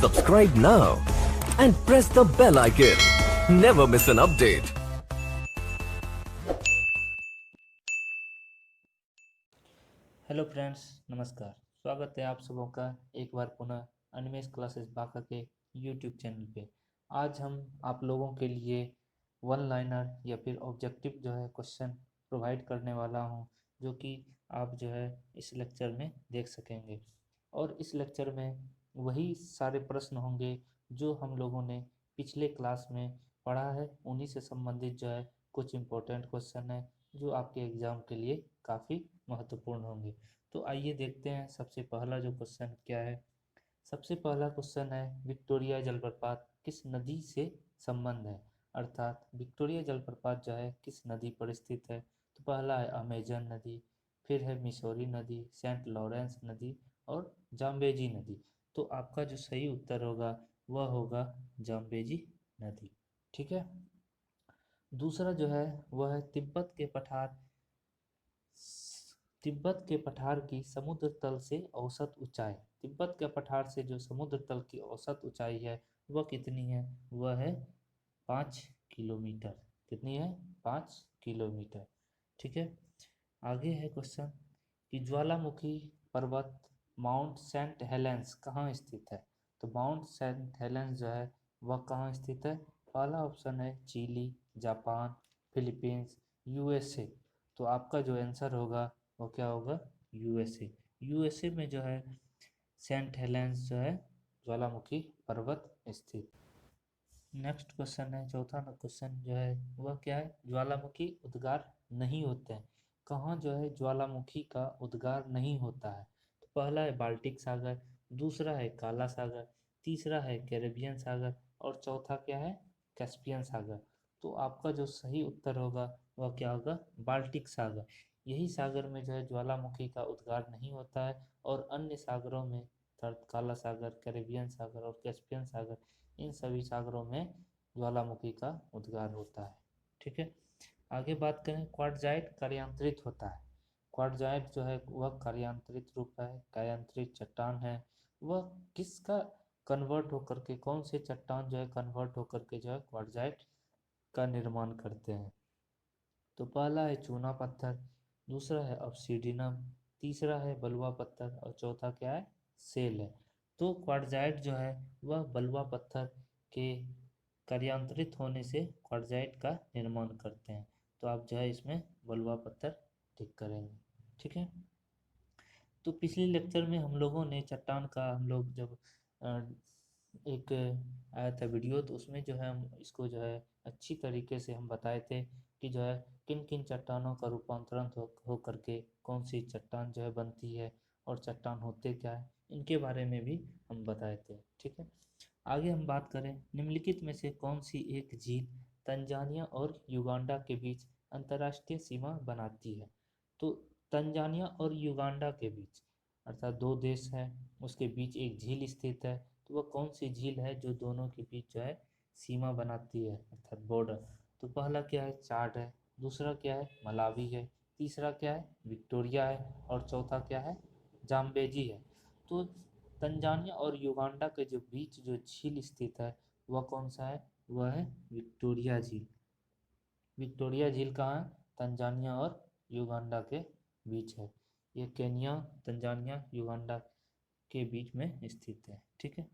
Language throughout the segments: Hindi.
Subscribe now and press the bell icon. Never miss an update. Hello friends, नमस्कार। स्वागत है आप सबों का एक बार पुनः अनिमेश क्लासेस बांका के यूट्यूब चैनल पे। आज हम आप लोगों के लिए वन लाइनर या फिर ऑब्जेक्टिव जो है क्वेश्चन प्रोवाइड करने वाला हूं, जो कि आप जो है इस लेक्चर में देख सकेंगे। और इस लेक्चर में वही सारे प्रश्न होंगे जो हम लोगों ने पिछले क्लास में पढ़ा है। उन्हीं से संबंधित जो है कुछ इम्पोर्टेंट क्वेश्चन है जो आपके एग्ज़ाम के लिए काफ़ी महत्वपूर्ण होंगे। तो आइए देखते हैं सबसे पहला जो क्वेश्चन क्या है। सबसे पहला क्वेश्चन है, विक्टोरिया जलप्रपात किस नदी से संबंध है? अर्थात विक्टोरिया जलप्रपात जो है किस नदी पर स्थित है? तो पहला है अमेजन नदी, फिर है मिसौरी नदी, सेंट लॉरेंस नदी और जाम्बेजी नदी। तो आपका जो सही उत्तर होगा वह होगा जाम्बेजी नदी। ठीक है। दूसरा जो है वह है, तिब्बत के पठार की समुद्र तल से औसत ऊंचाई। तिब्बत के पठार से जो समुद्र तल की औसत ऊंचाई है वह कितनी है? वह है 5 किलोमीटर। कितनी है? 5 किलोमीटर। ठीक है। आगे है क्वेश्चन कि ज्वालामुखी पर्वत माउंट सेंट हेलेंस कहाँ स्थित है? तो माउंट सेंट हेलेंस जो है वह कहाँ स्थित है? पहला ऑप्शन है चिली, जापान, फिलीपींस, यूएसए। तो आपका जो आंसर होगा वो क्या होगा? यूएसए। यूएसए में जो है सेंट हेलेंस जो है ज्वालामुखी पर्वत स्थित। नेक्स्ट क्वेश्चन है, चौथा क्वेश्चन जो है वह क्या है? ज्वालामुखी उद्गार नहीं होते हैं। कहाँ जो है ज्वालामुखी का उद्गार नहीं होता है? तो पहला है बाल्टिक सागर, दूसरा है काला सागर, तीसरा है कैरेबियन सागर और चौथा क्या है? कैस्पियन सागर। तो आपका जो सही उत्तर होगा वह क्या होगा? बाल्टिक सागर। यही सागर में जो है ज्वालामुखी का उद्गार नहीं होता है और अन्य सागरों में काला सागर, कैरेबियन सागर और कैस्पियन सागर, इन सभी सागरों में ज्वालामुखी का उद्गार होता है। ठीक है। आगे बात करें, क्वार्टजाइट कार्यांतरित होता है। क्वार्टजाइट जो है वह कार्यांतरित रूप है, कार्यांतरित चट्टान है। वह किसका कन्वर्ट होकर के, कौन से चट्टान जो है कन्वर्ट होकर के जो है क्वार्टजाइट का निर्माण करते हैं? तो पहला है चूना पत्थर, दूसरा है ऑब्सीडियम, तीसरा है बलुआ पत्थर और चौथा क्या है? सेल है। तो क्वार्टजाइट जो है वह बलुआ पत्थर के कार्यांतरित होने से क्वार्टजाइट का निर्माण करते हैं। तो आप जो है इसमें बलुआ पत्थर टिक करेंगे। ठीक है। तो पिछले लेक्चर में हम लोगों ने चट्टान का, हम लोग जब एक आया था वीडियो, तो उसमें जो है हम इसको जो है अच्छी तरीके से हम बताए थे कि जो है किन किन चट्टानों का रूपांतरण हो करके कौन सी चट्टान जो है बनती है और चट्टान होते क्या है, इनके बारे में भी हम बताए थे। ठीक है। आगे हम बात करें, निम्नलिखित में से कौन सी एक झील तंजानिया और युगांडा के बीच अंतर्राष्ट्रीय सीमा बनाती है? तो तंजानिया और युगांडा के बीच, अर्थात दो देश हैं, उसके बीच एक झील स्थित है। तो वह कौन सी झील है जो दोनों के बीच जो है सीमा बनाती है, अर्थात बॉर्डर? तो पहला क्या है? चाड है, दूसरा क्या है? मलावी है, तीसरा क्या है? विक्टोरिया है और चौथा क्या है? जाम्बेजी है। तो तंजानिया और युगांडा के जो बीच जो झील स्थित है वह कौन सा है? वह है विक्टोरिया झील। विक्टोरिया झील कहाँ है? तंजानिया और युगांडा के बीच है। ये केनिया, तंजानिया, युगांडा के बीच में स्थित है। ठीक है।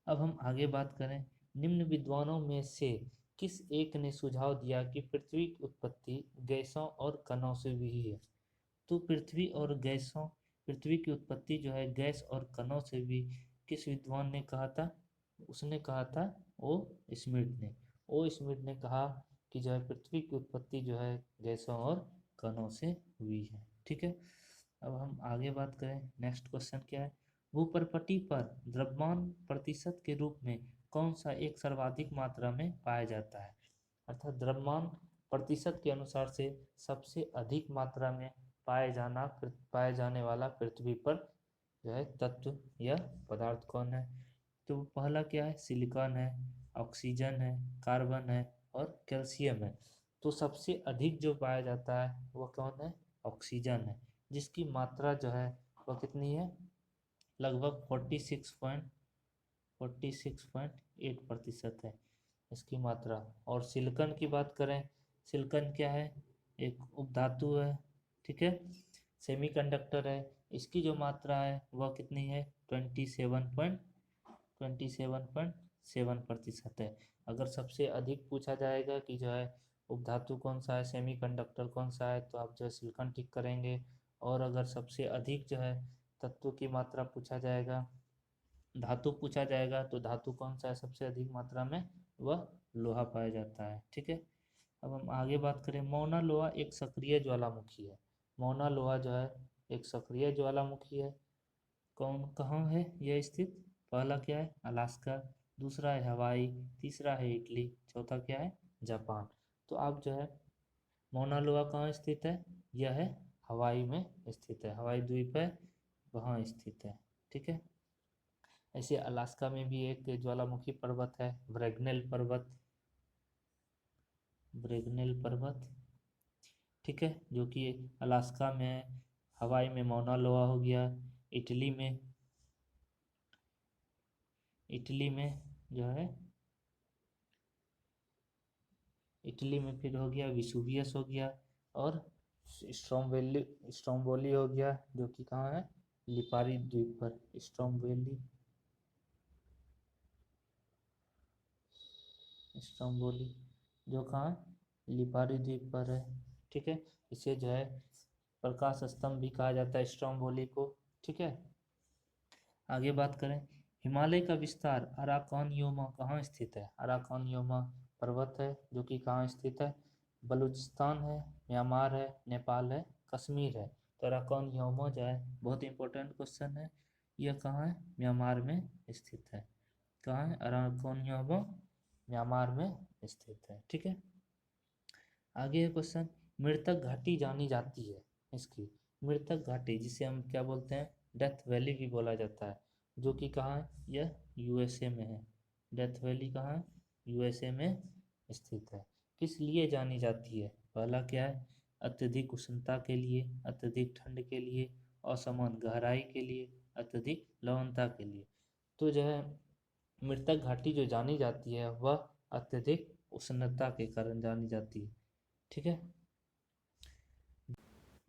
अब हम आगे बात करें, निम्न विद्वानों में से किस एक ने सुझाव दिया कि पृथ्वी की उत्पत्ति गैसों और कणों से हुई है? तो पृथ्वी की उत्पत्ति जो है गैस और कणों से भी किस विद्वान ने कहा था? उसने कहा था ओ स्मिथ ने। ओ स्मिथ ने कहा कि जो है पृथ्वी की उत्पत्ति जो है गैसों और कणों से हुई है। ठीक है। अब हम आगे बात करें, नेक्स्ट क्वेश्चन क्या है? भूपर्पटी पर द्रव्यमान प्रतिशत के रूप में कौन सा एक सर्वाधिक मात्रा में पाया जाता है? अर्थात द्रव्यमान प्रतिशत के अनुसार से सबसे अधिक मात्रा में पाए जाने वाला पृथ्वी पर जो है तत्व या पदार्थ कौन है? तो पहला क्या है? सिलिकॉन है, ऑक्सीजन है, कार्बन है और कैल्शियम है। तो सबसे अधिक जो पाया जाता है वह कौन है? ऑक्सीजन है, जिसकी मात्रा जो है वह कितनी है? लगभग 46.4 46.8% है इसकी मात्रा। और सिलिकॉन की बात करें, सिलिकॉन क्या है, एक उपधातु है, ठीक है, सेमीकंडक्टर है। इसकी जो मात्रा है वह कितनी है, 27.7% है। अगर सबसे अधिक पूछा जाएगा कि जो है उपधातु कौन सा है, सेमीकंडक्टर कौन सा है, तो आप जो है सिलिकॉन टिक करेंगे। और अगर सबसे अधिक जो है तत्व की मात्रा पूछा जाएगा, धातु पूछा जाएगा, तो धातु कौन सा है सबसे अधिक मात्रा में, वह लोहा पाया जाता है, ठीक है। अब हम आगे बात करें, मौना लोहा एक सक्रिय ज्वालामुखी है। मौना लोहा जो है एक सक्रिय ज्वालामुखी है। कौन कहाँ है यह स्थित, पहला क्या है अलास्का, दूसरा है हवाई, तीसरा है इटली, चौथा क्या है जापान। तो आप जो है मौना लोहा कहाँ स्थित है, यह है हवाई में स्थित है, हवाई द्वीप है वहाँ स्थित है, ठीक है। ऐसे अलास्का में भी एक ज्वालामुखी पर्वत है, ब्रैगनेल पर्वत, ब्रैगनेल पर्वत, ठीक है, जो कि अलास्का में है। हवाई में मौना लोहा हो गया। इटली में, इटली में जो है, इटली में फिर हो गया विसुवियस हो गया। और स्ट्रोम्बोली, स्ट्रोम्बोली हो गया, जो कि कहाँ है, लिपारी द्वीप पर, स्ट्रोम्बोली, स्ट्रोम्बोली जो कहाँ है, लिपारी द्वीप पर है, ठीक है। इसे जो है प्रकाश स्तंभ भी कहा जाता है स्ट्रोम्बोली को, ठीक है। आगे बात करें, हिमालय का विस्तार अराकानयोमा कहाँ स्थित है। अराकानयोमा पर्वत है जो कि कहाँ स्थित है, बलूचिस्तान है, म्यांमार है, नेपाल है, कश्मीर है। तो अराकानयोमा जो है बहुत इंपॉर्टेंट क्वेश्चन है, यह कहाँ है, म्यांमार में स्थित है। कहाँ है अराकानयोमा, म्यांमार में स्थित है, ठीक है। आगे है क्वेश्चन, मृतक घाटी जानी जाती है इसकी, मृतक घाटी जिसे हम क्या बोलते हैं, डेथ वैली भी बोला जाता है, जो कि कहाँ है, यह यूएसए में है। डेथ वैली कहाँ है, यूएसए में स्थित है। किस लिए जानी जाती है, पहला क्या है, अत्यधिक उष्णता के लिए, अत्यधिक ठंड के लिए, असमान गहराई के लिए, अत्यधिक लवणता के लिए। तो जो है मृतक घाटी जो जानी जाती है वह अत्यधिक उष्णता के कारण जानी जाती है, ठीक है।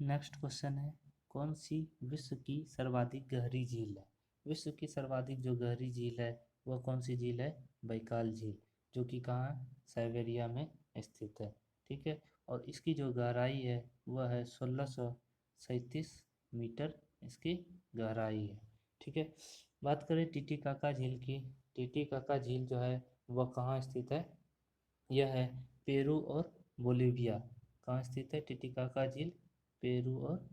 नेक्स्ट क्वेश्चन है, कौन सी विश्व की सर्वाधिक गहरी झील है। विश्व की सर्वाधिक जो गहरी झील है वह कौन सी झील है, बैकाल झील, जो कि कहाँ है, साइबेरिया में स्थित है, ठीक है। और इसकी जो गहराई है वह है 1637 मीटर इसकी गहराई है, ठीक है। बात करें टिटिकाका झील की, टिटिकाका झील जो है वह कहाँ स्थित है, यह है पेरू और बोलीविया। कहाँ स्थित है टिटिकाका झील, पेरू और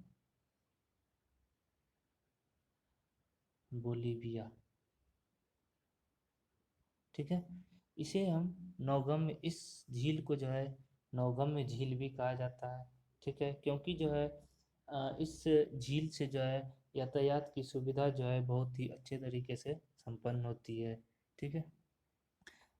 बोलीविया, ठीक है। इसे हम नौगम्य, इस झील को जो है नौगम्य झील भी कहा जाता है, ठीक है, क्योंकि जो है इस झील से जो है यातायात की सुविधा जो है बहुत ही अच्छे तरीके से संपन्न होती है, ठीक है।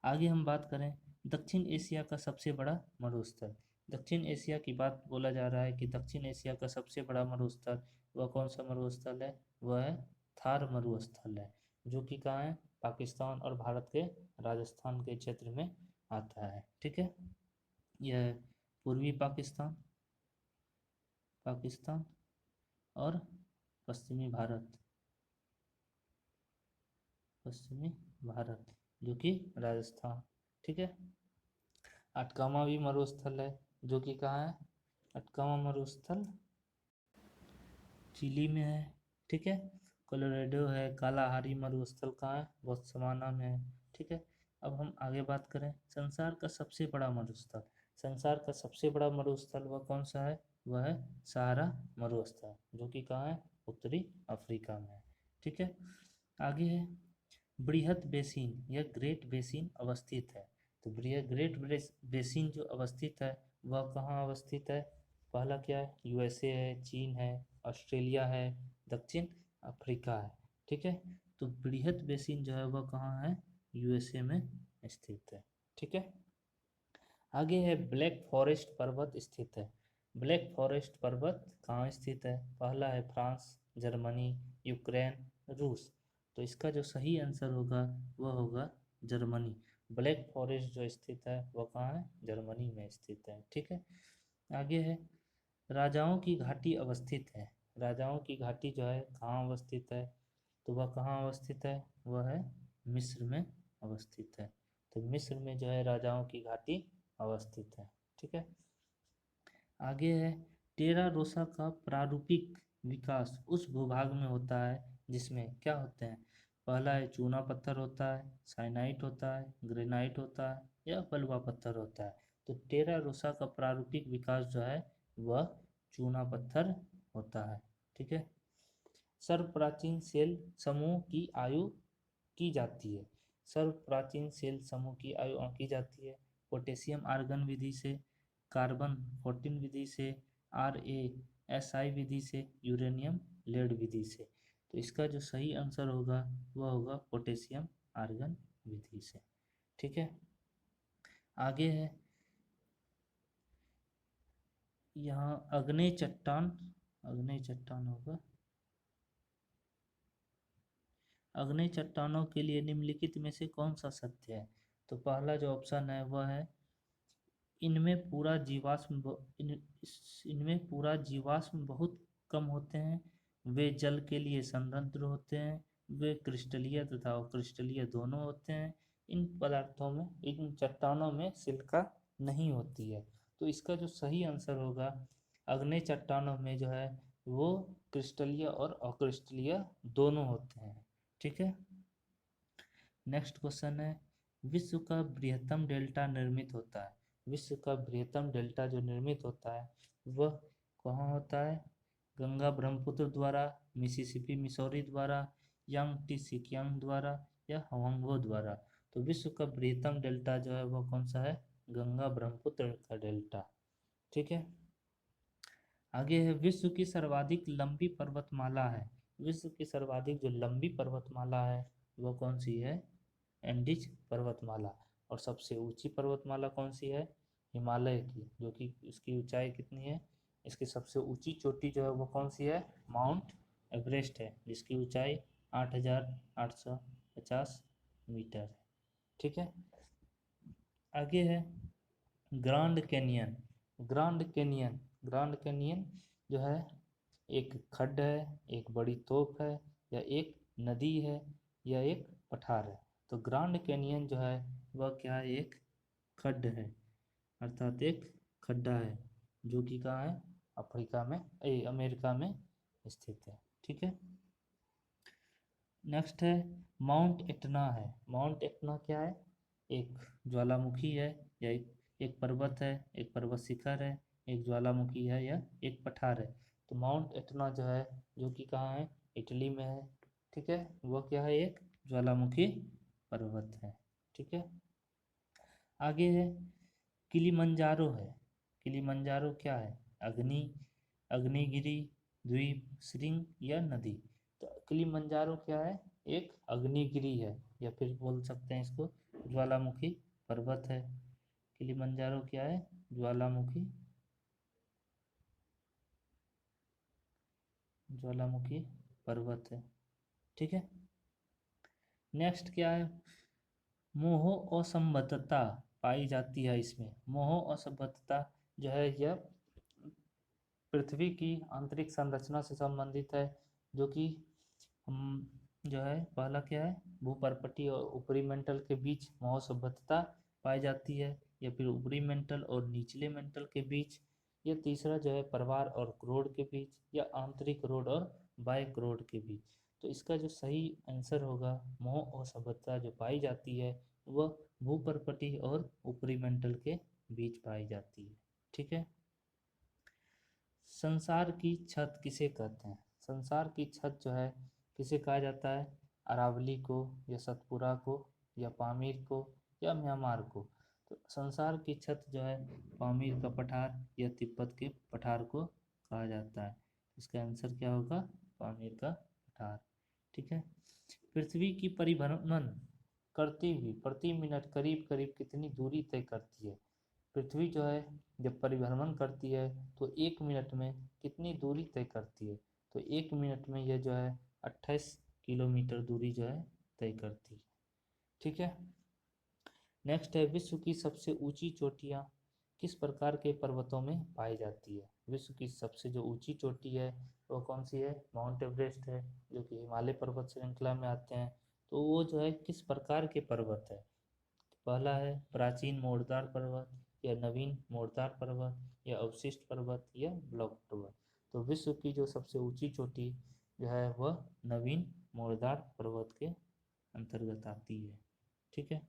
आगे हम बात करें, दक्षिण एशिया का सबसे बड़ा मरुस्थल, दक्षिण एशिया की बात बोला जा रहा है कि दक्षिण एशिया का सबसे बड़ा मरुस्थल वह कौन सा मरुस्थल है, वह है थार मरुस्थल है, जो कि कहाँ है, पाकिस्तान और भारत के राजस्थान के क्षेत्र में आता है, ठीक है। यह है पूर्वी पाकिस्तान, पाकिस्तान और पश्चिमी भारत, पश्चिमी भारत जो कि राजस्थान, ठीक है। अटकामा भी मरुस्थल है, जो कि कहाँ है, अटकामा मरुस्थल चिली में है, ठीक है। कोलोराडो है, कालाहारी मरुस्थल कहाँ है, बोत्सवाना में है, ठीक है। अब हम आगे बात करें, संसार का सबसे बड़ा मरुस्थल, संसार का सबसे बड़ा मरुस्थल वह कौन सा है, वह है सहारा मरुस्थल, जो कि कहाँ है, उत्तरी अफ्रीका में है, ठीक है। आगे है बृहत बेसिन या ग्रेट बेसिन अवस्थित है। तो बृहत ग्रेट बेसिन जो अवस्थित है वह कहाँ अवस्थित है, पहला क्या है, यूएसए है, चीन है, ऑस्ट्रेलिया है, दक्षिण अफ्रीका है, ठीक है। तो बृहत बेसिन जो है वह कहाँ है, यूएसए में स्थित है, ठीक है। आगे है ब्लैक फॉरेस्ट पर्वत स्थित है। ब्लैक फॉरेस्ट पर्वत कहाँ स्थित है, पहला है फ्रांस, जर्मनी, यूक्रेन, रूस। तो इसका जो सही आंसर होगा वह होगा जर्मनी। ब्लैक फॉरेस्ट जो स्थित है वह कहाँ है? जर्मनी में स्थित है। ठीक है, आगे है राजाओं की घाटी अवस्थित है। राजाओं की घाटी जो है कहाँ अवस्थित है? तो वह कहाँ अवस्थित है? वह है मिस्र में अवस्थित है। तो मिस्र में जो है राजाओं की घाटी अवस्थित है। ठीक है, आगे है टेरा रोसा का प्रारूपिक विकास उस भूभाग में होता है जिसमें क्या होते हैं? पहला है चूना पत्थर होता है, साइनाइट होता है, ग्रेनाइट होता है या बलुआ पत्थर होता है। तो टेरा रोसा का प्रारूपिक विकास जो है वह चूना पत्थर होता है। ठीक है, सर्व प्राचीन सेल समूह की आयु की जाती है। सर्व प्राचीन सेल समूह की आयु आंकी जाती है पोटेशियम आर्गन विधि से, कार्बन 14 विधि से, RASI विधि से, यूरेनियम लेड विधि से। तो इसका जो सही आंसर होगा वह होगा पोटेशियम आर्गन विधि से। ठीक है, आगे है यहाँ अग्नेय चट्टान, अग्नेय चट्टान होगा, अग्नेय चट्टानों के लिए निम्नलिखित में से कौन सा सत्य है? तो पहला जो ऑप्शन है वह है इनमें पूरा जीवाश्म इनमें पूरा जीवाश्म बहुत कम होते हैं, वे जल के लिए संरंध्र होते हैं, वे क्रिस्टलीय तथा अक्रिस्टलीय दोनों होते हैं, इन पदार्थों में इन चट्टानों में सिलिका नहीं होती है। तो इसका जो सही आंसर होगा अग्नेय चट्टानों में जो है वो क्रिस्टलीय और अक्रिस्टलीय दोनों होते हैं। ठीक है, नेक्स्ट क्वेश्चन है विश्व का बृहत्तम डेल्टा निर्मित होता है। विश्व का बृहत्तम डेल्टा जो निर्मित होता है वह कहाँ होता है? गंगा ब्रह्मपुत्र द्वारा, मिसिसिपी मिसौरी द्वारा, यांग सिकियांग द्वारा या हवांगो द्वारा। तो विश्व का बृहत्तम डेल्टा जो है वह कौन सा है? गंगा ब्रह्मपुत्र का डेल्टा। ठीक है, आगे है विश्व की सर्वाधिक लंबी पर्वतमाला है। विश्व की सर्वाधिक जो लंबी पर्वतमाला है वह कौन सी है? एंडीज पर्वतमाला। और सबसे ऊंची पर्वतमाला कौन सी है? हिमालय की, जो कि इसकी ऊंचाई कितनी है? इसकी सबसे ऊंची चोटी जो है वो कौन सी है? माउंट एवरेस्ट है, जिसकी ऊंचाई 8,850 मीटर है। ठीक है, आगे है grand canyon. Grand canyon, grand canyon जो है एक खड्ड है, एक बड़ी तोप है, या एक नदी है, या एक पठार है। तो ग्रांड कैनियन जो है वह क्या है? एक खड्ड है, अर्थात एक खड्डा है जो कि कहाँ है? अफ्रीका में अमेरिका में स्थित है। ठीक है, नेक्स्ट है माउंट एटना है। माउंट एटना क्या है? एक ज्वालामुखी है, या एक पर्वत है, एक पर्वत शिखर है, एक ज्वालामुखी है, या एक पठार है। तो माउंट एटना जो है जो कि कहाँ है? इटली में है। ठीक है, वह क्या है? एक ज्वालामुखी पर्वत है। ठीक है, आगे है किलिमंजारो है। किलिमंजारो क्या है? अग्नि, अग्निगिरी, द्वीप, श्रृंग या नदी। तो किलिमंजारो क्या है? एक अग्निगिरी है, या फिर बोल सकते हैं इसको ज्वालामुखी पर्वत है। किलिमंजारो क्या है? ज्वालामुखी, ज्वालामुखी पर्वत है। ठीक है, नेक्स्ट क्या है? मोह असंबद्धता पाई जाती है इसमें। मोह असंबद्धता जो है यह पृथ्वी की आंतरिक संरचना से संबंधित है, जो कि हम जो है पहला क्या है? भूपर्पटी और ऊपरी मेंटल के बीच मोह संबद्धता पाई जाती है, या फिर ऊपरी मेंटल और निचले मेंटल के बीच, या तीसरा जो है परिवार और क्रोड के बीच, या आंतरिक रोड और बाह्य क्रोड के बीच। तो इसका जो सही आंसर होगा मोह और संबद्धता जो पाई जाती है वह भूपर्पटी और ऊपरी मेंटल के बीच पाई जाती है। ठीक है, संसार की छत किसे कहते हैं? संसार की छत जो है किसे कहा जाता है? अरावली को, या सतपुरा को, या पामीर को, या म्यांमार को। तो संसार की छत जो है पामीर का पठार या तिब्बत के पठार को कहा जाता है। इसका आंसर क्या होगा? पामीर का पठार। ठीक है, पृथ्वी की परिभ्रमण करती हुई प्रति मिनट करीब करीब कितनी दूरी तय करती है? पृथ्वी जो है जब परिभ्रमण करती है तो एक मिनट में कितनी दूरी तय करती है? तो एक मिनट में यह जो है 28 किलोमीटर दूरी जो है तय करती है। ठीक है। नेक्स्ट है, विश्व की सबसे ऊंची चोटियाँ किस प्रकार के पर्वतों में पाई जाती है? विश्व की सबसे जो ऊंची चोटी है वो कौन सी है? माउंट एवरेस्ट है, जो कि हिमालय पर्वत श्रृंखला में आते हैं। तो वो जो है किस प्रकार के पर्वत है? पहला है प्राचीन मोड़दार पर्वत, या नवीन मोड़दार पर्वत, या अवशिष्ट पर्वत, या ब्लॉक पर्वत। तो विश्व की जो सबसे ऊंची चोटी जो है वह नवीन मोड़दार पर्वत के अंतर्गत आती है। ठीक है।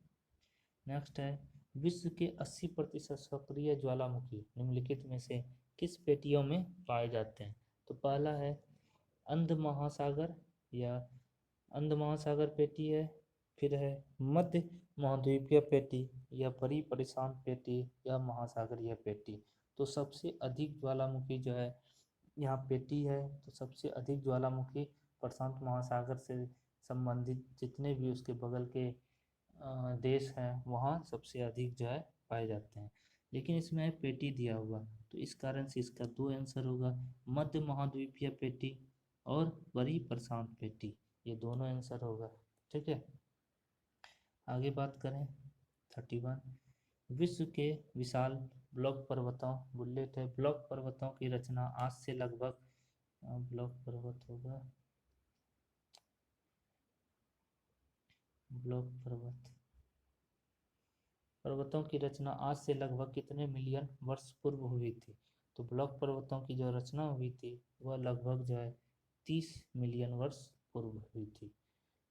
नेक्स्ट है, विश्व के 80% सक्रिय ज्वालामुखी निम्नलिखित में से किस पेटियों में पाए जाते हैं? तो पहला है अंध महासागर, या अंध महासागर पेटी है, फिर है मध्य महाद्वीपीय पेटी, या बड़ी प्रशांत पेटी, या महासागरीय पेटी। तो सबसे अधिक ज्वालामुखी जो है यहाँ पेटी है, तो सबसे अधिक ज्वालामुखी प्रशांत महासागर से संबंधित जितने भी उसके बगल के देश हैं वहाँ सबसे अधिक जो है पाए जाते हैं। लेकिन इसमें है पेटी दिया हुआ, तो इस कारण से इसका दो आंसर होगा, मध्य महाद्वीपीय पेटी और बड़ी प्रशांत पेटी, ये दोनों आंसर होगा। ठीक है। आगे बात करें 31, विश्व के विशाल ब्लॉक पर्वतों, बुलेट है, ब्लॉक पर्वतों की रचना आज से लगभग ब्लॉक पर्वत होगा, ब्लॉक पर्वतों की रचना आज से लगभग कितने मिलियन वर्ष पूर्व हुई थी? तो ब्लॉक पर्वतों की जो रचना हुई थी वह लगभग जो है 30 मिलियन वर्ष पूर्व हुई थी।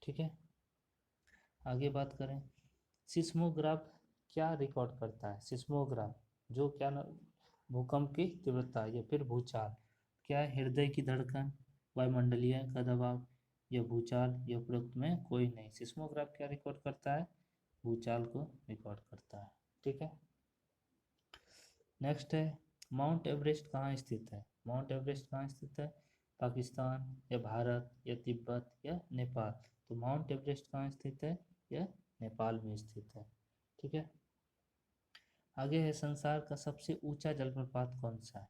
ठीक है। आगे बात करें, सिस्मोग्राफ क्या रिकॉर्ड करता है? सिस्मोग्राफ जो क्या भूकंप की तीव्रता या फिर भूचाल, क्या है? हृदय की धड़कन, वायुमंडलीय का दबाव, या भूचाल, या उपरोक्त में कोई नहीं। सिस्मोग्राफ क्या रिकॉर्ड करता है? भूचाल को रिकॉर्ड करता है। ठीक है। नेक्स्ट है, माउंट एवरेस्ट कहाँ स्थित है? माउंट एवरेस्ट कहाँ स्थित है? पाकिस्तान, या भारत, या तिब्बत, या नेपाल। तो माउंट एवरेस्ट कहाँ स्थित है? यह नेपाल में स्थित है। ठीक है। आगे है, संसार का सबसे ऊंचा जलप्रपात कौन सा है?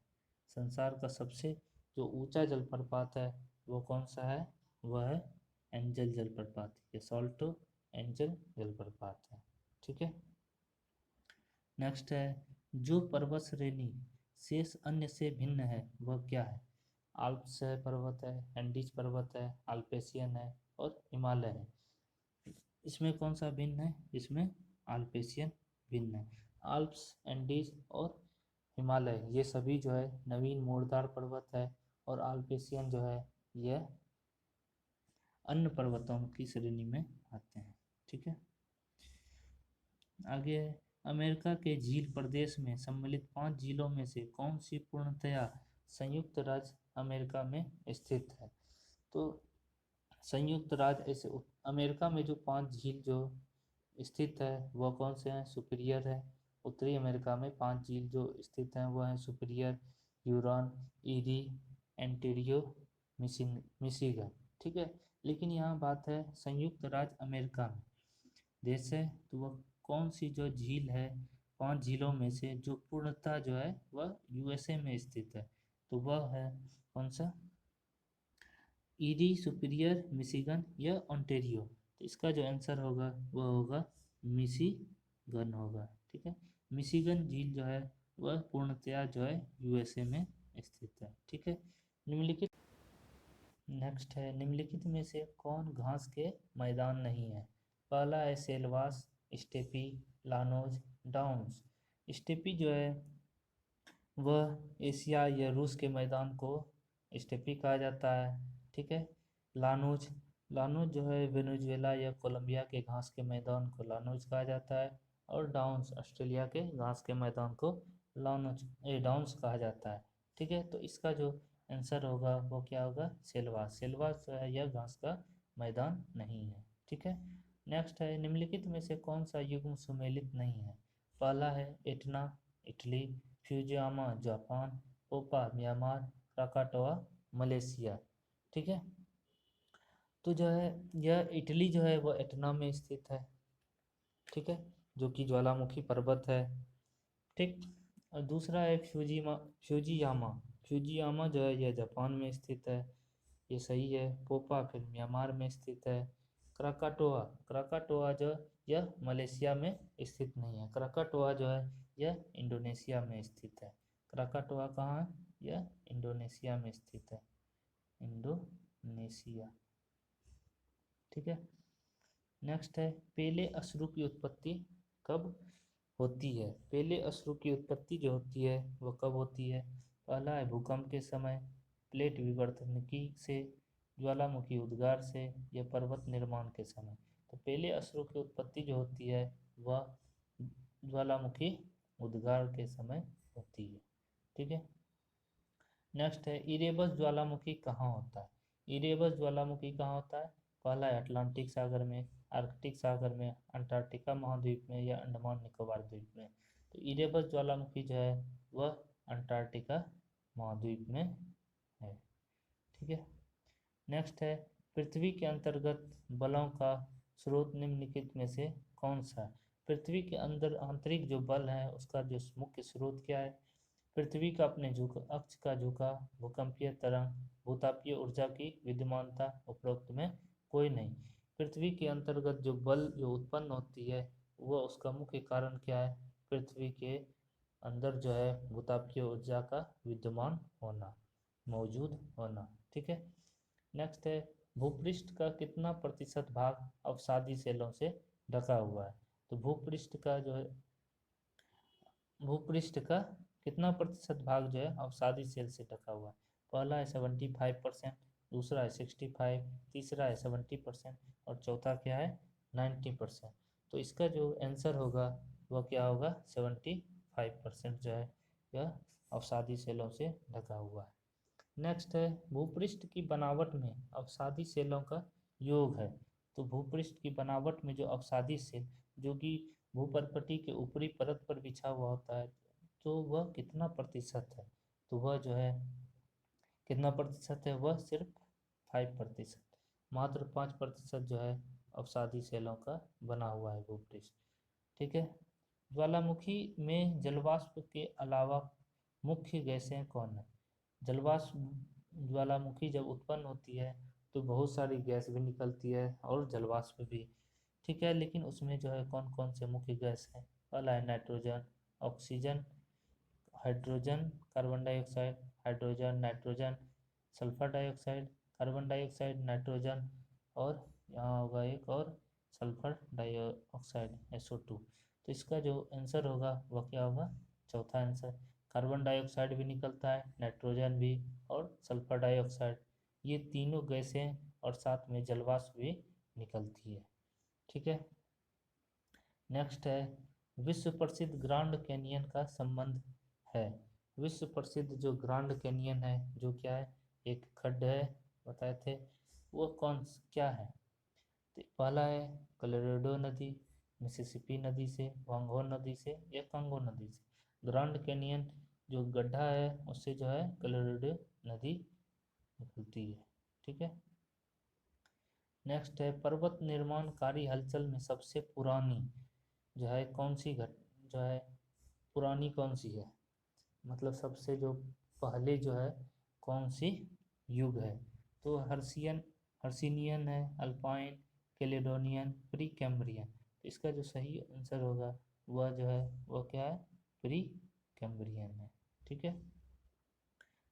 संसार का सबसे जो ऊंचा जलप्रपात है वो कौन सा है? वह है एंजल जलप्रपात, ये सॉल्टो एंजल जलप्रपात है। ठीक है। नेक्स्ट है, जो पर्वत श्रेणी शेष अन्य से भिन्न है वह क्या है? आल्प्स है, पर्वत है, एंडीज पर्वत है, अल्पेशियन है, और हिमालय है। इसमें कौन सा भिन्न है? इसमें अल्पेशियन भिन्न है। आल्प्स, एंडीज और हिमालय ये सभी जो है नवीन मोड़दार पर्वत है, और अल्पेशियन जो है यह अन्य पर्वतों की श्रेणी में आते हैं। ठीक है। आगे है, अमेरिका के झील प्रदेश में सम्मिलित 5 झीलों में से कौन सी पूर्णतया संयुक्त राज्य अमेरिका में स्थित है? तो संयुक्त राज्य ऐसे अमेरिका में जो 5 झील जो स्थित है वह कौन से हैं? सुपीरियर है। उत्तरी अमेरिका में 5 झील जो स्थित हैं वह हैं सुपीरियर, ह्यूरॉन, ईरी, एंटीरियो, मिशिगन। ठीक है। लेकिन यहाँ बात है संयुक्त राज्य अमेरिका में देश है, तो वह कौन सी जो झील है 5 झीलों में से जो पूर्णतः जो है वह यूएसए में स्थित है? तो वह है कौन सा? ईरी, सुपीरियर, मिशिगन, या ओंटेरियो। तो इसका जो आंसर होगा वह होगा मिशिगन होगा। ठीक है। मिशिगन झील जो है वह पूर्णतया जो है यूएसए में स्थित है। ठीक है। निम्नलिखित नेक्स्ट है, निम्नलिखित में से कौन घास के मैदान नहीं है? पहला है Silvassa, steppe, llanos, downs. Steppe जो है वह एशिया या रूस के मैदान को स्टेपी कहा जाता है। ठीक है। लानोज, लानोज जो है वेनेजुएला या कोलंबिया के घास के मैदान को लानोज कहा जाता है, और डाउन्स ऑस्ट्रेलिया के घास के मैदान को डाउन्स कहा जाता है। ठीक है। तो इसका जो आंसर होगा वो क्या होगा? सेलवास। सेलवास जो है यह घास का मैदान नहीं है। ठीक है। नेक्स्ट है, निम्नलिखित में से कौन सा युग्म सुमेलित नहीं है? पहला है Etna, Italy, Fujiyama, Japan, Popa, Myanmar, Krakatoa, Malaysia. ठीक है। तो जो है यह इटली जो है वह एटना में स्थित है। ठीक है। जो कि ज्वालामुखी पर्वत है। ठीक। और दूसरा है फ्यूजियामा, फ्यूजियामा जो है यह जापान में स्थित है। ये सही है। पोपा फिर म्यांमार में स्थित है। क्राकाटोआ, क्राकाटोआ जो यह मलेशिया में स्थित नहीं है। क्राकाटोआ जो है यह इंडोनेशिया में स्थित है। क्राकाटोआ कहाँ है? यह इंडोनेशिया में स्थित है, इंडोनेशिया। ठीक है। नेक्स्ट है पेले अश्रु की उत्पत्ति कब होती है? पेले अश्रु की उत्पत्ति जो होती है वह कब होती है? पहला है भूकंप के समय, प्लेट विवर्तनिकी से, ज्वालामुखी उद्गार से, या पर्वत निर्माण के समय। तो पेले अश्रु की उत्पत्ति जो होती है वह ज्वालामुखी उद्गार के समय होती है। ठीक है। नेक्स्ट है इरेबस ज्वालामुखी कहाँ होता है? इरेबस ज्वालामुखी कहाँ होता है? पहला है अटलांटिक सागर में, आर्कटिक सागर में, अंटार्कटिका महाद्वीप में, या अंडमान निकोबार द्वीप में। तो इरेबस ज्वालामुखी जो है वह अंटार्कटिका महाद्वीप में है। ठीक है। नेक्स्ट है पृथ्वी के अंतर्गत बलों का स्रोत निम्नलिखित में से कौन सा है? पृथ्वी के अंदर आंतरिक जो बल है उसका जो मुख्य स्रोत क्या है? पृथ्वी का अपने अक्ष का झुका, भूकंपीय तरंग, भूतापीय ऊर्जा की विद्यमानता, उपरोक्त में कोई नहीं। पृथ्वी के अंतर्गत जो बल जो उत्पन्न होती है वह उसका मुख्य कारण क्या है? पृथ्वी के अंदर जो है भूतापीय ऊर्जा का विद्यमान होना, मौजूद होना। ठीक है। नेक्स्ट है भूपृष्ठ का कितना प्रतिशत भाग अवसादी सेलों से ढका हुआ है? तो भूपृष्ठ का कितना प्रतिशत भाग जो है अवसादी सेल से ढका हुआ है? पहला है 75%, दूसरा है 65%, तीसरा है 70% और चौथा क्या है? 90%। तो इसका जो आंसर होगा वह क्या होगा? 75% जो है यह अवसादी सेलों से ढका हुआ है। नेक्स्ट है भूपृष्ठ की बनावट में अवसादी सेलों का योग है। तो भूपृष्ठ की बनावट में जो अवसादी सेल जो कि भूपर्पटी के ऊपरी परत पर बिछा हुआ होता है तो वह कितना प्रतिशत है? तो वह जो है कितना प्रतिशत है? वह सिर्फ 5%, मात्र 5% जो है अवसादी सेलों का बना हुआ है भूपृष्ठ। ठीक है। ज्वालामुखी में जलवाष्प के अलावा मुख्य गैसें कौन है? जलवाष्प ज्वालामुखी जब उत्पन्न होती है तो बहुत सारी गैस भी निकलती है और जलवाष्प भी। ठीक है। लेकिन उसमें जो है कौन कौन से मुख्य गैस हैं? पहला है nitrogen, oxygen, hydrogen, carbon dioxide, hydrogen, nitrogen, sulphur dioxide, carbon dioxide, nitrogen, और यहाँ होगा एक और सल्फर डाइऑक्साइड SO2। तो इसका जो आंसर होगा वह क्या होगा? चौथा आंसर। कार्बन डाइऑक्साइड भी निकलता है, नाइट्रोजन भी और सल्फर डाइऑक्साइड, ये तीनों गैसें और साथ में जलवाष्प भी निकलती है। ठीक है। नेक्स्ट है विश्व प्रसिद्ध ग्रांड कैनियन का संबंध है। विश्व प्रसिद्ध जो ग्रांड कैनियन है जो क्या है? एक खड्ड है, बताए थे। वो क्या है? तो पहला है कोलोराडो नदी, मिसिसिपी नदी से, वांगो नदी से, या कांगो नदी से। ग्रांड कैनियन जो गड्ढा है उससे जो है कोलोराडो नदी निकलती है। ठीक है। नेक्स्ट है पर्वत निर्माणकारी हलचल में सबसे पुरानी जो है कौन सी जो है पुरानी कौन सी है? मतलब सबसे जो पहले जो है कौन सी युग है? तो हर्सिनियन है, अल्पाइन, कैलेडोनियन, प्री कैम्ब्रियन। तो इसका जो सही आंसर होगा वह जो है वह क्या है? प्री कैम्ब्रियन है। ठीक है।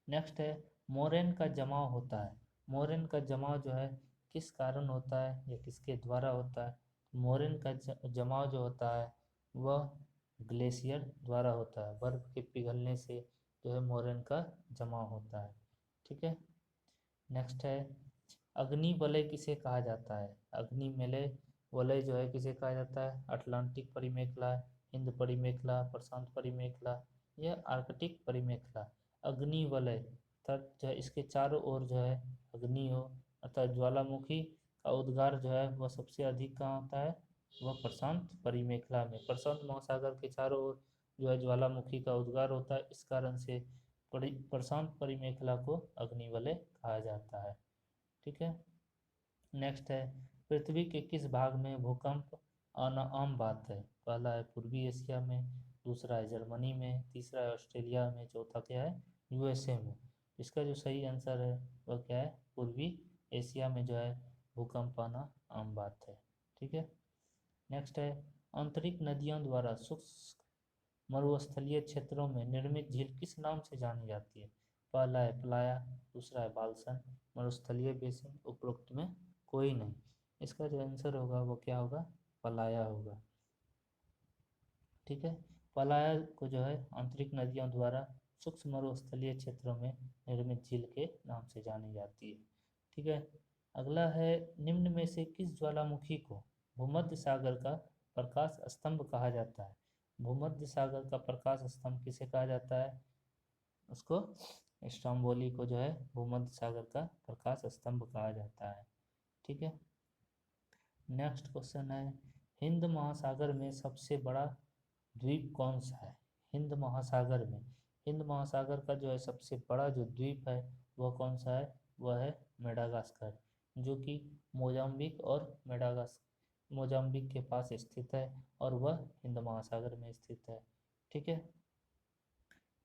नेक्स्ट है मोरेन का जमाव होता है। मोरेन का जमाव जो है किस कारण होता है या किसके द्वारा होता है? मोरेन का जमाव जो होता है वह ग्लेशियर द्वारा होता है। बर्फ के पिघलने से जो है मोरेन का जमाव होता है। ठीक है। नेक्स्ट है अग्नि वलय किसे कहा जाता है? अग्नि वलय जो है किसे कहा जाता है? अटलांटिक परिमेखला, हिंद परिमेखला, प्रशांत परिमेखला, या आर्कटिक परिमेखला। अग्नि वलय अर्थात जो है इसके चारों ओर जो है अग्नि हो, अर्थात ज्वालामुखी का उद्गार जो है वह सबसे अधिक कहाँ होता है? वह प्रशांत परिमेखला में, प्रशांत महासागर के चारों ओर जो है ज्वालामुखी का उद्गार होता है। इस कारण से प्रशांत परिमेखला को अग्निवलय कहा जाता है। ठीक है। नेक्स्ट है पृथ्वी के किस भाग में भूकंप आना आम बात है? पहला है पूर्वी एशिया में, दूसरा है जर्मनी में, तीसरा है ऑस्ट्रेलिया में, चौथा क्या है? USA में। इसका जो सही आंसर है वह क्या है, पूर्वी एशिया में जो है भूकंप आना आम बात है। ठीक है, नेक्स्ट है, आंतरिक नदियों द्वारा शुष्क मरुस्थलीय क्षेत्रों में निर्मित झील किस नाम से जानी जाती है? पहला है प्लाया, दूसरा है बाल्सन, मरुस्थलीय बेसिन, उपरोक्त में कोई नहीं। इसका जो आंसर होगा वो क्या होगा, पलाया होगा। ठीक है, पलाया को जो है आंतरिक नदियों द्वारा सूक्ष्म मरुस्थलीय क्षेत्रों में निर्मित झील के नाम से जानी जाती है। ठीक है, अगला है, निम्न में से किस ज्वालामुखी को भूमध्य सागर का प्रकाश स्तंभ कहा जाता है? भूमध्य सागर का प्रकाश स्तंभ किसे कहा जाता है? उसको स्ट्रोम्बोली को जो है भूमध्य सागर का प्रकाश स्तंभ कहा जाता है। ठीक है, नेक्स्ट क्वेश्चन है, हिंद महासागर में सबसे बड़ा द्वीप कौन सा है? हिंद महासागर में, हिंद महासागर का जो है सबसे बड़ा जो द्वीप है वह कौन सा है? वह है मेडागास्कर, जो कि मोजाम्बिक और मोजाम्बिक के पास स्थित है और वह हिंद महासागर में स्थित है। ठीक है,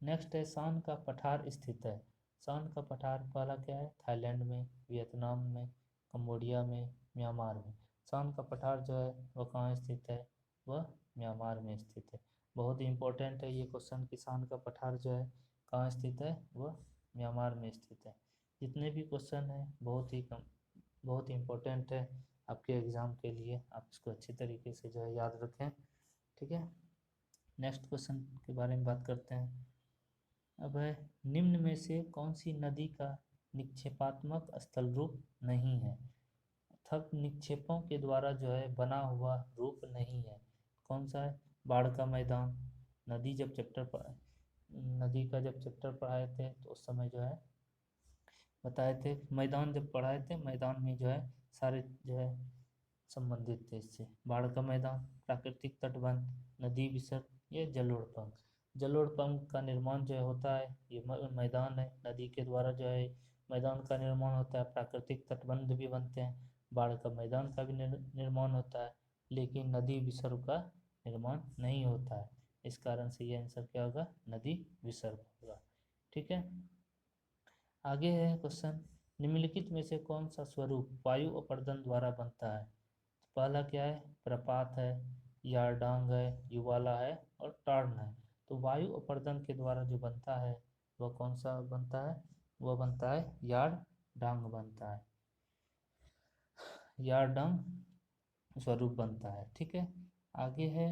नेक्स्ट है, शान का पठार स्थित है। शान का पठार पहला क्या है? थाईलैंड में, वियतनाम में, कंबोडिया में, म्यांमार में। शान का पठार जो है वह कहाँ स्थित है? वह म्यांमार में स्थित है। बहुत ही इंपॉर्टेंट है ये क्वेश्चन कि शान का पठार जो है कहाँ स्थित है? वह म्यांमार में स्थित है। जितने भी क्वेश्चन हैं बहुत ही इम्पोर्टेंट है आपके एग्ज़ाम के लिए, आप इसको अच्छी तरीके से जो है याद रखें। ठीक है, नेक्स्ट क्वेश्चन के बारे में बात करते हैं। अब है, निम्न में से कौन सी नदी का निक्षेपात्मक स्थल रूप नहीं है? अर्थात निक्षेपों के द्वारा जो है बना हुआ रूप नहीं है। कौन सा है? बाढ़ का मैदान। नदी जब चैप्टर पर नदी का जब चैप्टर पढ़ाए थे तो उस समय जो है बताए थे, मैदान जब पढ़ाए थे मैदान में जो है सारे जो है संबंधित थे इससे। बाढ़ का मैदान, प्राकृतिक तटबंध, नदी विसर्ग, ये जलोढ़ जलोढ़ का निर्माण जो है होता है, ये मैदान है। नदी के द्वारा जो है मैदान का निर्माण होता है, प्राकृतिक तटबंध भी बनते हैं, बाढ़ का मैदान का भी निर्माण होता है, लेकिन नदी विसर्ग का निर्माण नहीं होता है। इस कारण से ये आंसर क्या होगा? नदी विसर्ग होगा। ठीक है, आगे है क्वेश्चन, निम्नलिखित में से कौन सा स्वरूप वायु अपर्दन द्वारा बनता है? पहला क्या है? प्रपात है, यारडांग है, युवाला है और टार्न है। तो वायु अपर्दन के द्वारा जो बनता है वह कौन सा बनता है? वह बनता है यारडांग बनता है, यारडांग स्वरूप बनता है। ठीक है, आगे है,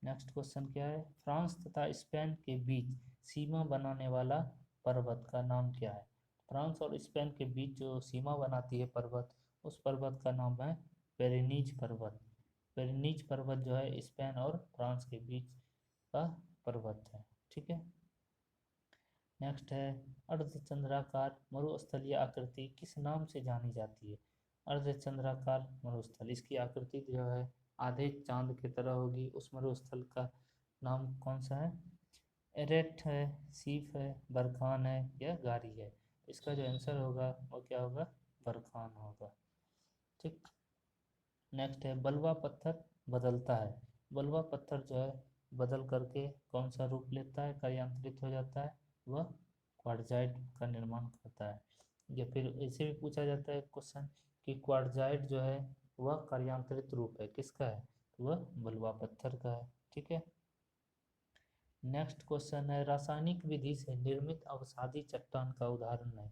नेक्स्ट क्वेश्चन क्या है, फ्रांस तथा स्पेन के बीच सीमा बनाने वाला पर्वत का नाम क्या है? फ्रांस और स्पेन के बीच जो सीमा बनाती है पर्वत, उस पर्वत का नाम है पेरिनीज पर्वत। पेरिनीज पर्वत जो है स्पेन और फ्रांस के बीच का पर्वत है। ठीक है, नेक्स्ट है, अर्धचंद्राकार मरुस्थलीय आकृति किस नाम से जानी जाती है? अर्धचंद्राकार मरुस्थल, इसकी आकृति जो है आधे चांद की तरह होगी। उस मरुस्थल का नाम कौन सा है? एरेट है, सीफ है, बरखान है या गारी है? इसका जो आंसर होगा वो क्या होगा? बरखान होगा। ठीक, नेक्स्ट है, बलुआ पत्थर बदलता है। बलुआ पत्थर जो है बदल करके कौन सा रूप लेता है, कार्यांतरित हो जाता है? वह क्वार्टजाइट का निर्माण करता है। या फिर ऐसे भी पूछा जाता है क्वेश्चन कि क्वार्टजाइट जो है वह कार्यांतरित रूप है किसका है? वह बलुआ पत्थर का है। ठीक है, नेक्स्ट क्वेश्चन है, रासायनिक विधि से निर्मित अवसादी चट्टान का उदाहरण है।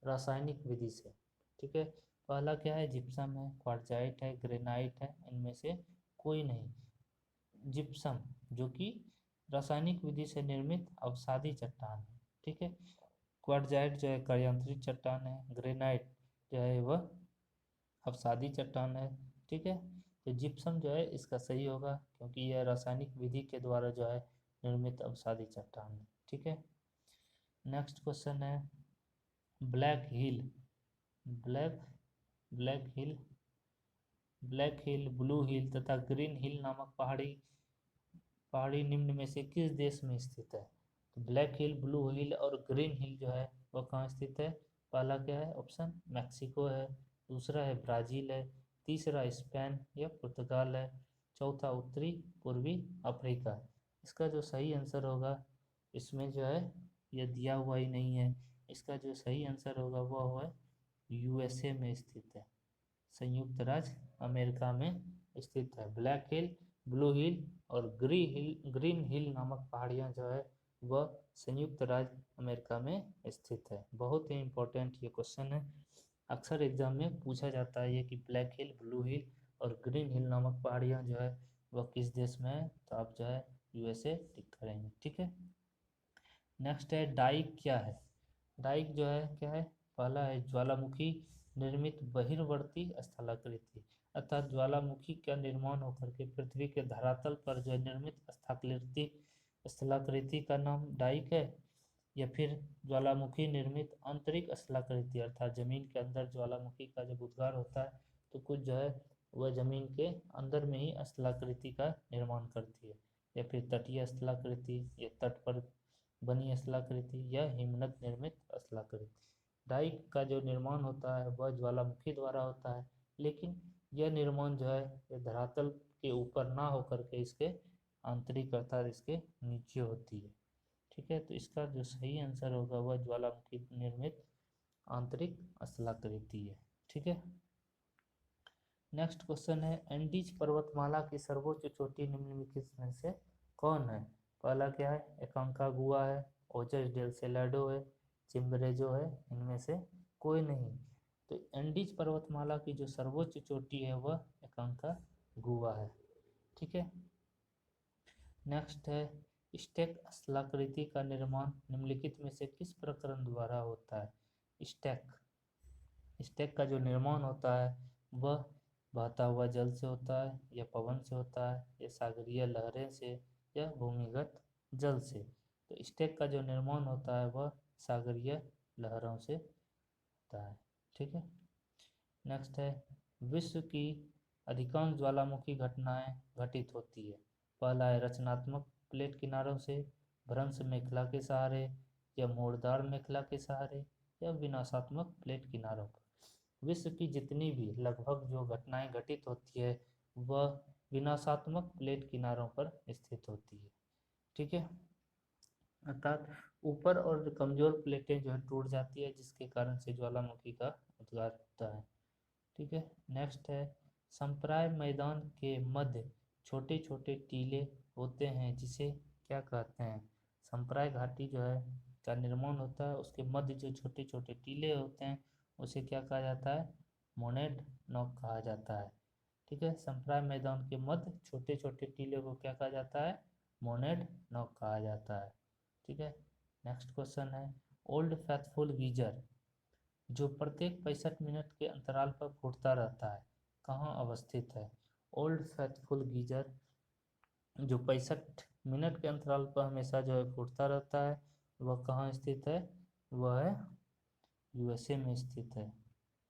रासायनिक विधि से, ठीक है, पहला क्या है? जिप्सम है, क्वार्टजाइट है, ग्रेनाइट है, इनमें से कोई नहीं। जिप्सम जो कि रासायनिक विधि से निर्मित अवसादी चट्टान है। ठीक है, क्वार्टजाइट जो है कार्यांतरित चट्टान है, ग्रेनाइट जो है वह अवसादी चट्टान है। ठीक है, तो जिप्सम जो है इसका सही होगा क्योंकि यह रासायनिक विधि के द्वारा जो है निर्मित अवसादी चट्टान है। ठीक है, नेक्स्ट क्वेश्चन है, ब्लैक हिल ब्लैक ब्लैक हिल ब्लैक हिल, ब्लू हिल तथा ग्रीन हिल नामक पहाड़ी निम्न में से किस देश में स्थित है? तो ब्लैक हिल, ब्लू हिल और ग्रीन हिल जो है वह कहाँ स्थित है? पहला क्या है ऑप्शन? मैक्सिको है, दूसरा है ब्राज़ील है, तीसरा स्पेन या पुर्तगाल है, चौथा उत्तरी पूर्वी अफ्रीका। इसका जो सही आंसर होगा इसमें जो है ये दिया हुआ ही नहीं है, इसका जो सही आंसर होगा वह है यूएसए में स्थित है, संयुक्त राज्य अमेरिका में स्थित है। ब्लैक हिल, ब्लू हिल और ग्रीन हिल नामक पहाड़ियाँ जो है वह संयुक्त राज्य अमेरिका में स्थित है। बहुत ही इम्पोर्टेंट ये क्वेश्चन है, अक्सर एग्जाम में पूछा जाता है ये कि ब्लैक हिल, ब्लू हिल और ग्रीन हिल नामक पहाड़ियाँ जो है वह किस देश में है, तो आप जो है यूएसए टिक करेंगे। ठीक है, नेक्स्ट है डाइक क्या है। डाइक जो है क्या है, पहला है ज्वालामुखी निर्मित बहिर्वर्ती स्थलाकृति, अर्थात ज्वालामुखी का निर्माण होकर के पृथ्वी के धरातल पर जो निर्मित स्थलाकृति का नाम डाइक है, या फिर ज्वालामुखी निर्मित आंतरिक स्थलाकृति, अर्थात जमीन के अंदर ज्वालामुखी का जब उद्गार होता है तो कुछ जो है वह जमीन के अंदर में ही स्थलाकृति का निर्माण करती है, या फिर तटीय स्थलाकृति, या तट पर बनी स्थलाकृति, या हिमनद निर्मित स्थलाकृति। डाइक का जो निर्माण होता है वह ज्वालामुखी द्वारा होता है, लेकिन यह निर्माण जो है ये धरातल के ऊपर ना होकर के इसके आंतरिक अर्थात इसके नीचे होती है। ठीक है, तो इसका जो सही आंसर होगा वह ज्वालामुखी निर्मित आंतरिक स्थलाकृति है। ठीक है, नेक्स्ट क्वेश्चन है एंडीज पर्वतमाला की सर्वोच्च चोटी निम्नलिखित में से कौन है। पहला क्या है, एकांकागुआ है, ओजस डेल सेलाडो है, चिम्बरेजो है, इनमें से कोई नहीं। तो एंडीज पर्वतमाला की जो सर्वोच्च चोटी है वह एकांकागुआ है। ठीक है, नेक्स्ट है स्टेक स्थलाकृति का निर्माण निम्नलिखित में से किस प्रकरण द्वारा होता है। स्टेक का जो निर्माण होता है वह बहता हुआ जल से होता है, या पवन से होता है, या सागरीय लहरें से, या भूमिगत जल से। तो स्टेक का जो निर्माण होता है वह सागरीय लहरों से होता है। ठीक है, नेक्स्ट है विश्व की अधिकांश ज्वालामुखी घटनाएं घटित होती है। पहला है रचनात्मक प्लेट किनारों से, भ्रंश मेखला के सहारे, या मोड़दार मेखला के सहारे, या विनाशात्मक प्लेट किनारों पर। विश्व की जितनी भी लगभग जो घटनाएं घटित होती है वह विनाशात्मक प्लेट किनारों पर स्थित होती है। ठीक है, अर्थात ऊपर और कमजोर प्लेटें जो है टूट जाती है, जिसके कारण से ज्वालामुखी का उद्गार होता है। ठीक है, नेक्स्ट है संप्राय मैदान के मध्य छोटे छोटे टीले होते हैं जिसे क्या कहते हैं। संप्राय घाटी जो है का निर्माण होता है, उसके मध्य जो छोटे छोटे टीले होते हैं उसे क्या कहा जाता है, मोनेड नॉक कहा जाता है। ठीक है, संप्राय मैदान के मध्य छोटे छोटे टीले को क्या कहा जाता है, मोनेड नॉक कहा जाता है। ठीक है, नेक्स्ट क्वेश्चन है ओल्ड फेथफुल गीजर जो प्रत्येक 65 मिनट के अंतराल पर फूटता रहता है कहाँ अवस्थित है। ओल्ड फेथफुल गीजर जो 65 मिनट के अंतराल पर हमेशा जो है फूटता रहता है वह कहाँ स्थित है, वह है यूएसए में स्थित है।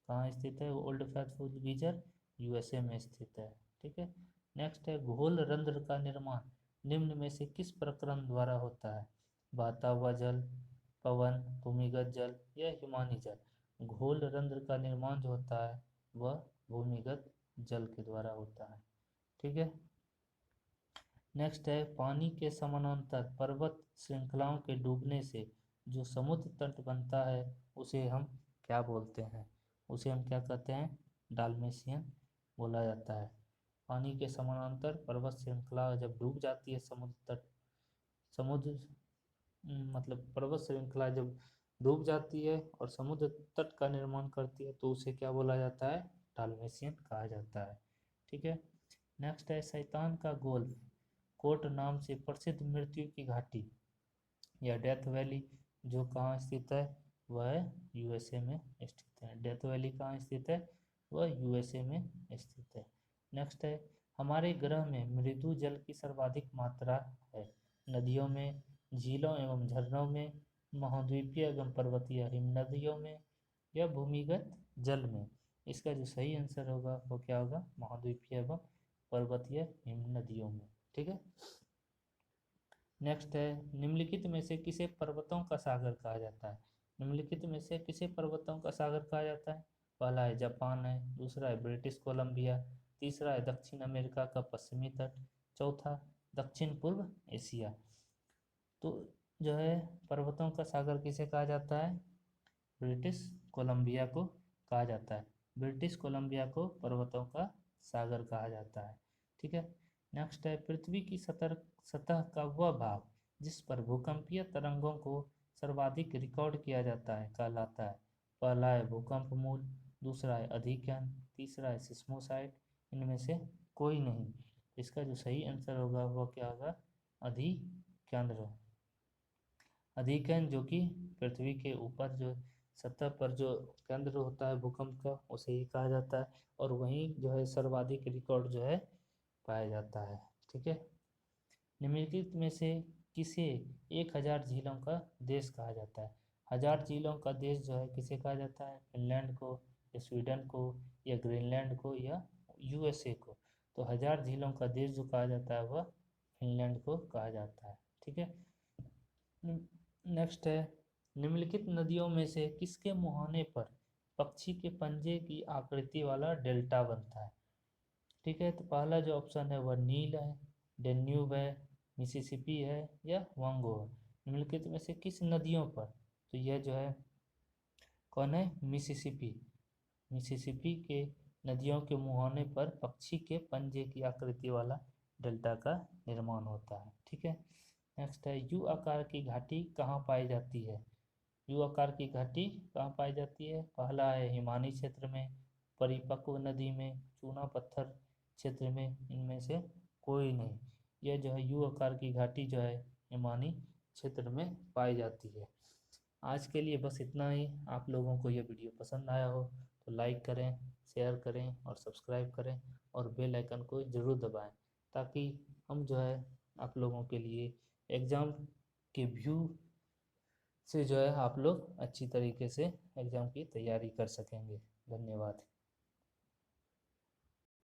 कहाँ स्थित है ओल्ड फेथफुल गीजर, यूएसए में स्थित है। ठीक है, नेक्स्ट है घोल रंध्र का निर्माण निम्न में से किस प्रक्रम द्वारा होता है। बहता हुआ जल, पवन, भूमिगत जल, या हिमानी जल। घोल रंध्र का निर्माण जो होता है वह भूमिगत जल के द्वारा होता है। ठीक है, नेक्स्ट है पानी के समानांतर पर्वत श्रृंखलाओं के डूबने से जो समुद्र तट बनता है उसे हम क्या बोलते हैं, उसे हम क्या कहते हैं, डाल्मेशियन बोला जाता है। पानी के समानांतर पर्वत श्रृंखला जब डूब जाती है समुद्र मतलब पर्वत श्रृंखला जब डूब जाती है और समुद्र तट का निर्माण करती है तो उसे क्या बोला जाता है, डाल्मेशियन कहा जाता है। ठीक है, नेक्स्ट है शैतान का गोल्फ कोर्ट नाम से प्रसिद्ध मृत्यु की घाटी या डेथ वैली जो कहाँ स्थित है, वह यूएसए में स्थित है। डेथ वैली कहाँ स्थित है, वह यूएसए में स्थित है। नेक्स्ट है हमारे ग्रह में मृदु जल की सर्वाधिक मात्रा है। नदियों में, झीलों एवं झरनों में, महाद्वीपीय एवं पर्वतीय हिमनदियों में, या भूमिगत जल में। इसका जो सही आंसर होगा वो क्या होगा, महाद्वीपीय एवं पर्वतीय हिमनदियों में। ठीक है, नेक्स्ट है निम्नलिखित में से किसे पर्वतों का सागर कहा जाता है। निम्नलिखित में से किसे पर्वतों का सागर कहा जाता है। पहला है जापान है, दूसरा है ब्रिटिश कोलंबिया, तीसरा है दक्षिण अमेरिका का पश्चिमी तट, चौथा दक्षिण पूर्व एशिया। तो जो है पर्वतों का सागर किसे कहा जाता है, ब्रिटिश कोलंबिया को कहा जाता है। ब्रिटिश कोलंबिया को पर्वतों का सागर कहा जाता है। ठीक है। नेक्स्ट है, पृथ्वी की सतह का वह भाग जिस पर भूकंपीय तरंगों को सर्वाधिक रिकॉर्ड किया जाता है कहलाता है। पहला है भूकंप मूल, दूसरा है अधिकरण, तीसरा है सिस्मोसाइट, इनमें से कोई नहीं। इसका जो सही आंसर होगा वह क्या होगा? अधिकेंद्र। अधिकरण जो कि पृथ्वी के ऊपर जो सतह पर जो केंद्र होता है भूकंप का, उसे ही कहा जाता है, और वहीं जो है सर्वाधिक रिकॉर्ड जो है पाया जाता है। ठीक है। निम्नलिखित में से किसे 1000 झीलों का देश कहा जाता है? 1000 झीलों का देश जो है किसे कहा जाता है? फिनलैंड को, या स्वीडन को, या ग्रीनलैंड को, या यूएसए को? तो 1000 झीलों का देश जो कहा जाता है वह फिनलैंड को कहा जाता है। ठीक है। नेक्स्ट है, निम्नलिखित नदियों में से किसके मुहाने पर पक्षी के पंजे की आकृति वाला डेल्टा बनता है? ठीक है। तो पहला जो ऑप्शन है वह नील है, डेन्यूब है, मिसिसिपी है, या वांगो है। निम्नलिखित में से किस नदियों पर? तो यह जो है कौन है? मिसिसिपी। मिसिसिपी के नदियों के मुहाने पर पक्षी के पंजे की आकृति वाला डेल्टा का निर्माण होता है। ठीक है। नेक्स्ट है, यू आकार की घाटी कहाँ पाई जाती है? यू आकार की घाटी कहाँ पाई जाती है? पहला है हिमानी क्षेत्र में, परिपक्व नदी में, चूना पत्थर क्षेत्र में, इनमें से कोई नहीं। यह जो है यू आकार की घाटी जो है हिमानी क्षेत्र में पाई जाती है। आज के लिए बस इतना ही। आप लोगों को यह वीडियो पसंद आया हो तो लाइक करें, शेयर करें और सब्सक्राइब करें, और बेल आइकन को ज़रूर दबाएं, ताकि हम जो है आप लोगों के लिए एग्ज़ाम के व्यू से जो है आप लोग अच्छी तरीके से एग्ज़ाम की तैयारी कर सकेंगे। धन्यवाद।